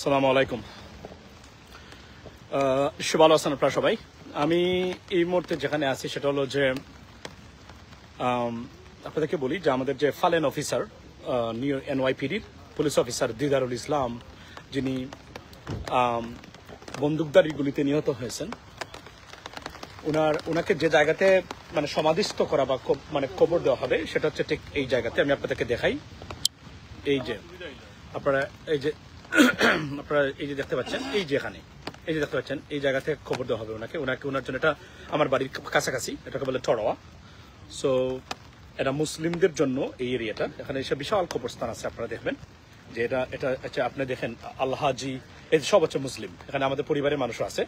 আসসালামু আলাইকুম। ভালো আছেন আপনারা সবাই। আমি এই মুহূর্তে যেখানে আছি সেটা হলো যে আপনাদেরকে বলি যে আমাদের যে ফালেন অফিসার নিউ এনওয়াইপিডির পুলিশ অফিসার দিদারুল ইসলাম, যিনি বন্দুকধারী গুলিতে নিহত হয়েছেন, ওনাকে যে জায়গাতে মানে সমাধিস্থ করা বা মানে কবর দেওয়া হবে সেটা হচ্ছে ঠিক এই জায়গাতে। আমি আপনাদেরকে দেখাই। এই যে আপনারা এই যে দেখতে পাচ্ছেন, এই যে এখানে এই যে দেখতে পাচ্ছেন, এই জায়গাতে খবর দেওয়া হবে ওনার জন্য। এটা আমার বাড়ির কাছাকাছি, এটাকে বলে টড়োয়া। সো এটা মুসলিমদের জন্য এই এরিয়াটা। এখানে এসে বিশাল কবরস্থান আছে, আপনারা দেখবেন যে এটা হচ্ছে, আপনি দেখেন আল্লাহাজি, এই সব হচ্ছে মুসলিম। এখানে আমাদের পরিবারের মানুষও আছে,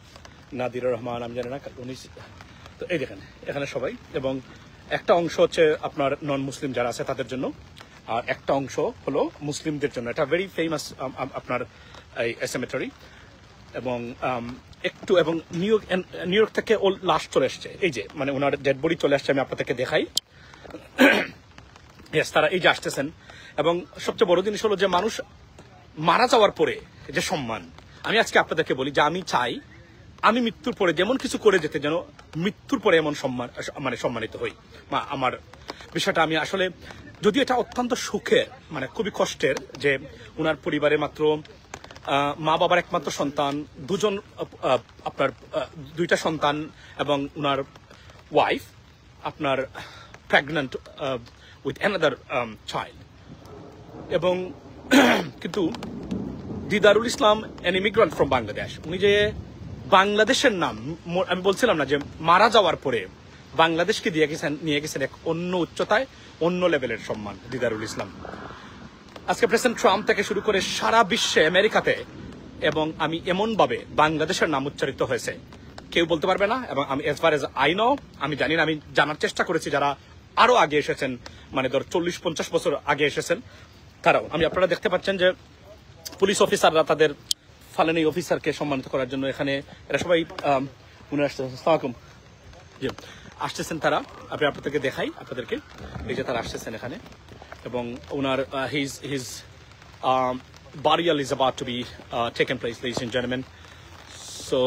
নাদির রহমান, আমি জানি না উনি। তো এই দেখেন এখানে সবাই, এবং একটা অংশ হচ্ছে আপনার নন মুসলিম যারা আছে তাদের জন্য, আর একটা অংশ হলো মুসলিমদের জন্য। এটা ভেরি ফেমাস আপনার এই সেমেটারি। এবং এবং নিউ ইয়র্ক থেকে ও লাস্ট চলে এসছে, এই যে মানে ওনার ডেড বডি চলে আসছে। আমি আপনাদেরকে দেখাই। তারা এই যে আসতেছেন। এবং সবচেয়ে বড় জিনিস হলো যে মানুষ মারা যাওয়ার পরে যে সম্মান, আমি আজকে আপনাদেরকে বলি যে আমি চাই আমি মৃত্যুর পরে যেমন কিছু করে যেতে, যেন মৃত্যুর পরে এমন সম্মান মানে সম্মানিত হই। আমার বিষয়টা আমি আসলে, যদিও এটা অত্যন্ত সুখের মানে খুবই কষ্টের যে ওনার পরিবারে মাত্র মা বাবার একমাত্র সন্তান, আপনার দুইটা সন্তান, এবং ওনার ওয়াইফ আপনার প্রেগন্যান্ট উইথ অ্যানাদার চাইল্ড। এবং কিন্তু দিদারুল ইসলাম অ্যান ইমিগ্রান্ট ফ্রম বাংলাদেশ। উনি যে বাংলাদেশের নাম, আমি বলছিলাম না যে মারা যাওয়ার পরে বাংলাদেশকে নিয়ে গেছেন এক অন্য উচ্চতায়, অন্য লেভেলের সম্মান দিদারুল ইসলাম। আজকে প্রেসিডেন্ট ট্রাম্প থেকে শুরু করে সারা বিশ্বে, আমেরিকাতে, এবং আমি এমনভাবে বাংলাদেশের নাম উচ্চারিত হয়েছে কেউ বলতে পারবে না। এবং আমি as far as I know, আমি জানি না, আমি জানার চেষ্টা করেছি যারা আরো আগে এসেছেন, মানে ধর 40-50 বছর আগে এসেছেন তারাও। আপনারা দেখতে পাচ্ছেন যে পুলিশ অফিসাররা তাদের ফালেনি অফিসারকে সম্মানিত করার জন্য এখানে এরা সবাই আসতেছেন তারা। আপনাদেরকে দেখাই আপনাদেরকে, এই যে তারা আসতেছেন এখানে। এবং ওনার his burial is about to be taken place, ladies and gentlemen. So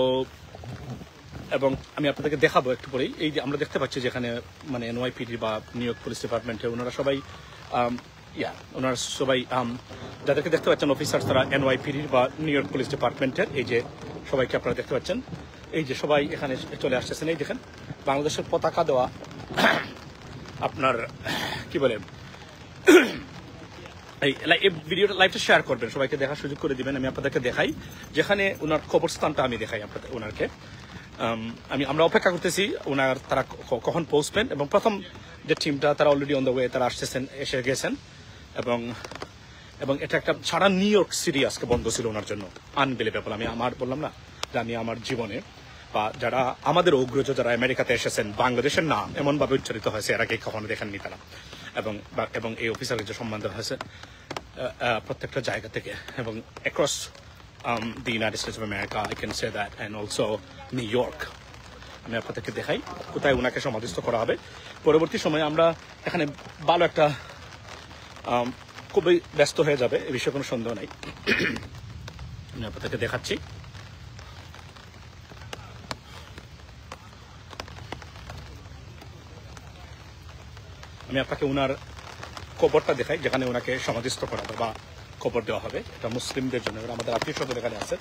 এবং আমি আপনাদেরকে দেখাবো একটু পরেই। এই যে আমরা দেখতে পাচ্ছি যেখানে মানে এনওয়াইপিডি বা নিউ ইয়র্ক পুলিশ ডিপার্টমেন্টে ওনারা সবাই ওনারা সবাই যাদেরকে দেখতে পাচ্ছেন অফিসার, তারা এনওয়াইপিডি বা নিউ ইয়র্ক পুলিশ ডিপার্টমেন্টের। এই যে সবাইকে আপনারা দেখতে পাচ্ছেন, এই যে সবাই এখানে চলে আসতেছেন। এই দেখেন বাংলাদেশের পতাকা দেওয়া, আপনার কি বলে, এই ভিডিওটা লাইভটা শেয়ার করবেন, সবাইকে দেখার সুযোগ করে দিবেন। আমি আপনাদেরকে দেখাই যেখানে ওনার কবরস্থানটা, আমি দেখাই আপনাদের ওনারকে। আমরা অপেক্ষা করতেছি তারা কখন পৌঁছবেন। এবং প্রথম যে টিমটা তারা অলরেডি অন দ্য ওয়ে, তারা এসে গেছেন। এবং এটা একটা সারা নিউ ইয়র্ক সিটি আজকে বন্ধ ছিল ওনার জন্য। আনবিলিভেবল। আমি বললাম না যে আমি আমার জীবনে বা যারা আমাদের অগ্রজ যারা আমেরিকাতে এসেছেন, বাংলাদেশের নাম এমনভাবে উচ্চারিত হয়েছে এর আগে কখনো দেখেননি তারা। এবং এই অফিসারের যে সম্মান দেওয়া হয়েছে প্রত্যেকটা জায়গা থেকে, এবং across the United States of America, I can say that, and also New York. আমি আপনাদেরকে দেখাই কোথায় ওনাকে সমাধিস্থ করা হবে। পরবর্তী সময়ে আমরা এখানে ভালো একটা খুবই ব্যস্ত হয়ে যাবে, এ বিষয়ে কোনো সন্দেহ নাই। আমি আপনাদেরকে দেখাচ্ছি। আমি আপনাকে ওনার কবরটা দেখাই যেখানে ওনাকে সমাধিস্থ করা হবে বা কবর দেওয়া হবে। এটা মুসলিমদের জন্য, আমাদের আত্মীয় স্বজন এখানে আছে।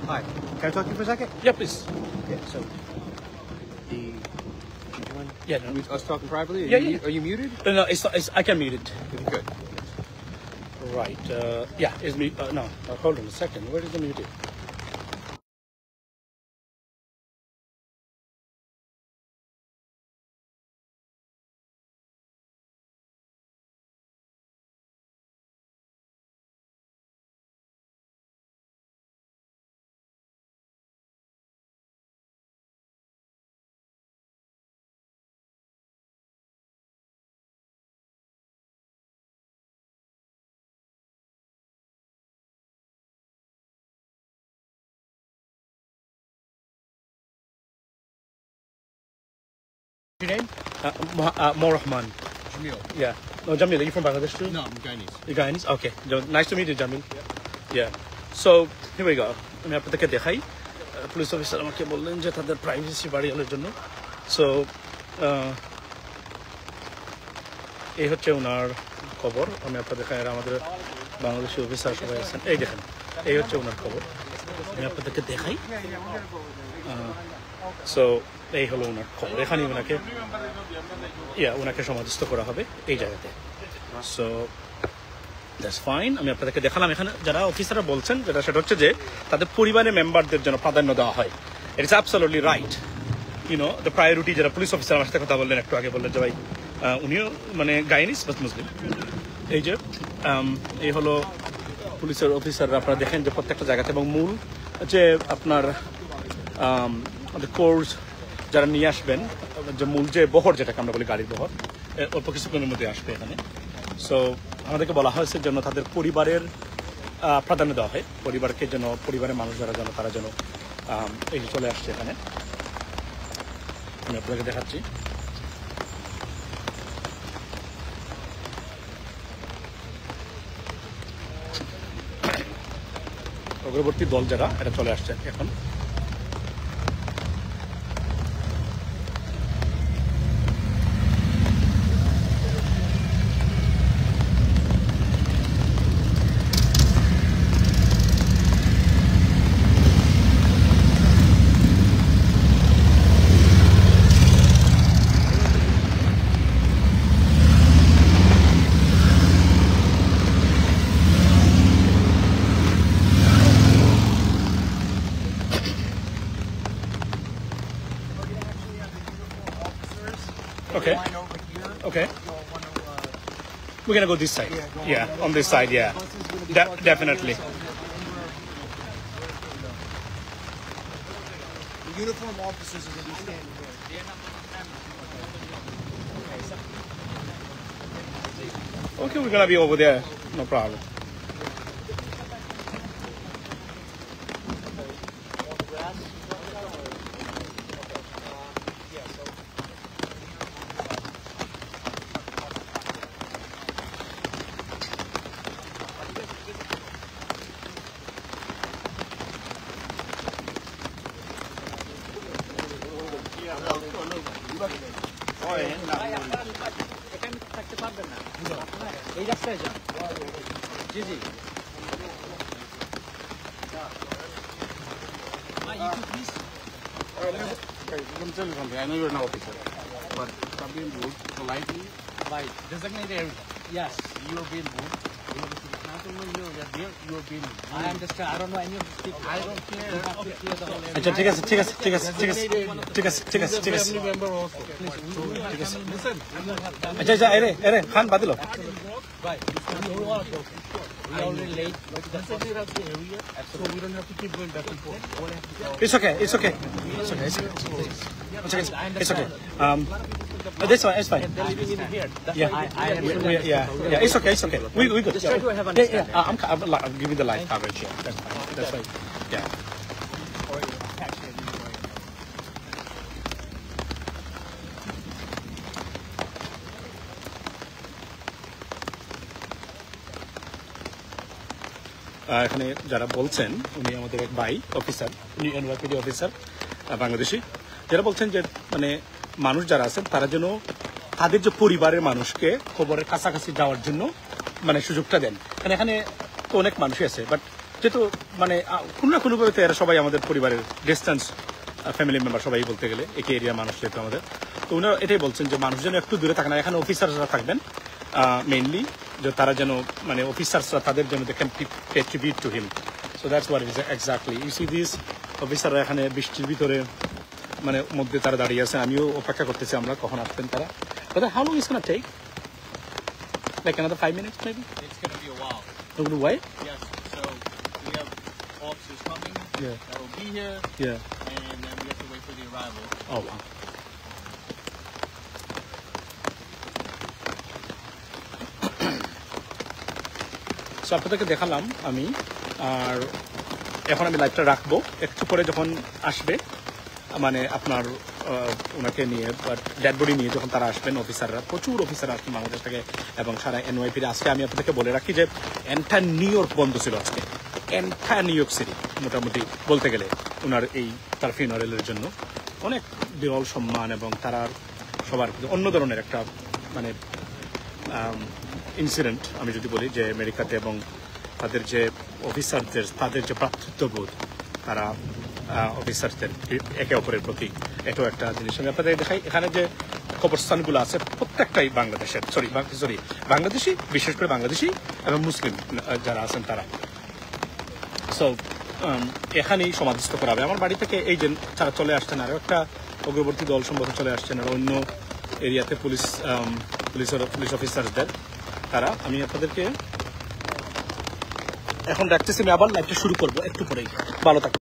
Hi, can I talk to you for a second? Yeah, please. Okay, so Yeah, no. us talking privately? Yeah. Are you muted? No, it's I can mute it. Good. Right. Yeah, is me. No, hold on a second. Where is the muted? Your name? More Rahman. Jamil. Yeah. No, Jamil, are you from Bangladesh too? No, I'm Guyanese. You Guyanese? Okay. Nice to meet you, Jamil. Yeah. So, here we go. আমি আপনাদেরকে দেখাই police officer আমাকে বললেন যে তাদের privacy বাড়িয়ালের জন্য so এই হচ্ছে ওনার খবর আমি আপনাদের দেখাই আর আমাদের বাংলাদেশি অফিসার সবাই আছেন এই দেখেন এই হচ্ছে ওনার খবর আমি আপনাদেরকে দেখাই সো এই হলো ওনার খবর এখানে ওনাকে সমাধিস্থ করা হবে এই জায়গাতে সো দ্যাটস ফাইন আমি আপনাদেরকে দেখালাম এখানে যারা অফিসাররা বলছেন সেটা হচ্ছে যে তাদের পরিবারের মেম্বারদের জন্য প্রাধান্য দেওয়া হয় it is absolutely right you know the priority যারা পুলিশ অফিসার আমার সাথে কথা বললেন একটু আগে বললেন যে ভাই উনিও মানে গাইনিস বাট মুসলিম এই যে এই হলো পুলিশের অফিসাররা আপনারা দেখেন যে প্রত্যেকটা জায়গাতে এবং মূল যে আপনার কোর্স যারা নিয়ে আসবেন যে মূল যে বহর যেটাকে আমরা বলি গাড়ির বহর অল্প কিছুক্ষণের মধ্যে আসবে এখানে সো আমাদেরকে বলা হয়েছে যেন তাদের পরিবারের প্রাধান্য দেওয়া হয় পরিবারকে যেন পরিবারের মানুষ যারা যেন তারা যেন এই যে চলে আসছে এখানে আমি আপনাদেরকে দেখাচ্ছি অগ্রবর্তী দল যারা এটা চলে আসছে এখন Okay. Okay. We're gonna go this side. Yeah, on this side. Yeah, definitely. The uniform officers are going to be standing here. Okay, we're gonna be over there. No problem. এই রাস্তায় যান জি জি Let me tell you something. I know you're an officer, but stop being rude, politely. By designated area. yes You are being rude. You know, this is not only you are there, you are being rude. I understand I don't know any of these people I don't care. you have to clear the whole area আচ্ছা ঠিক আছে ঠিক আছে ঠিক আছে ঠিক আছে ঠিক আছে ঠিক আছে ঠিক আছে Family member also. Listen. আচ্ছা আচ্ছা এরে খান বাদিল right we are already late Designate us the area, so we don't have to keep going back and forth. It's okay it's okay it's okay it's okay this one it's fine They're living in here. That's yeah I am yeah it's okay we good just try to have I'm giving the live coverage here that's fine that's fine yeah এখানে যারা বলছেন উনি আমাদের এক ভাই officer উনি NYPD officer Bangladeshi যারা বলছেন যে মানে মানুষ যারা আছেন তারা যেন তাদের যে পরিবারের মানুষকে খবরের কাছাকাছি যাওয়ার জন্য মানে সুযোগটা দেন কারণ এখানে তো অনেক মানুষই আছে বাট যেহেতু মানে কোনো না কোনোভাবে তো এরা সবাই আমাদের পরিবারের ডিস্টেন্স ফ্যামিলি মেম্বার সবাই বলতে গেলে একই এরিয়ার মানুষ যেহেতু আমাদের তো উনারা এটাই বলছেন যে মানুষ যেন একটু দূরে থাকে না এখানে অফিসাররা থাকবেন মেইনলি যে তারা যেন মানে অফিসার্সরা তাদের জন্য they can pay tribute to him so that's what it is exactly you see this অফিসাররা এখানে বৃষ্টির ভিতরে মানে মধ্যে তারা দাঁড়িয়ে আছেন আমিও অপেক্ষা করতেছি আমরা কখন আসবেন তারা but how long is gonna take like another 5 minutes maybe It's going to be a while. why Yes. So we have officers coming yeah that will be here, yeah and then we have to wait for the arrival. oh wow so আপনাদেরকে দেখালাম আমি আর এখন আমি লাইভটা রাখবো একটু পরে যখন আসবে মানে আপনার ওনাকে নিয়ে ডেড বডি নিয়ে যখন তারা আসবেন অফিসাররা, প্রচুর অফিসার আসবেন বাংলাদেশ থেকে এবং সারা এনওয়াইপির। আজকে আমি আপনাদেরকে বলে রাখি যে এন্টায়ার নিউ ইয়র্ক বন্ধ ছিল আজকে, এন্টায়ার নিউ ইয়র্ক সিটি মোটামুটি বলতে গেলে ওনার এই তার ফিনারেলের জন্য। অনেক বিরল সম্মান এবং তারা সবার অন্য ধরনের একটা মানে ইনসিডেন্ট আমি যদি বলি যে আমেরিকাতে, এবং তাদের যে অফিসারদের তাদের যে ভ্রাতৃত্ববোধ, তারা অফিসারদের একে অপরের প্রতি, এটাও একটা জিনিস আমি আপনাদের দেখাই। এখানে যে কবরস্থানগুলো আছে প্রত্যেকটাই বাংলাদেশের, বাংলাদেশি, বিশেষ করে বাংলাদেশি এবং মুসলিম যারা আছেন তারা। সো এখানেই সমাধিস্থ করা হবে। আমার বাড়ি থেকে এই যে তারা চলে আসছেন, আরও একটা অগ্রবর্তী দল সম্ভবত চলে আসছেন, আর অন্য এরিয়াতে পুলিশ অফিসারদের তারা। আমি আপনাদেরকে এখন রাখতেছি, আমি আবার লাইভটা শুরু করবো একটু পরেই। ভালো থাকবেন।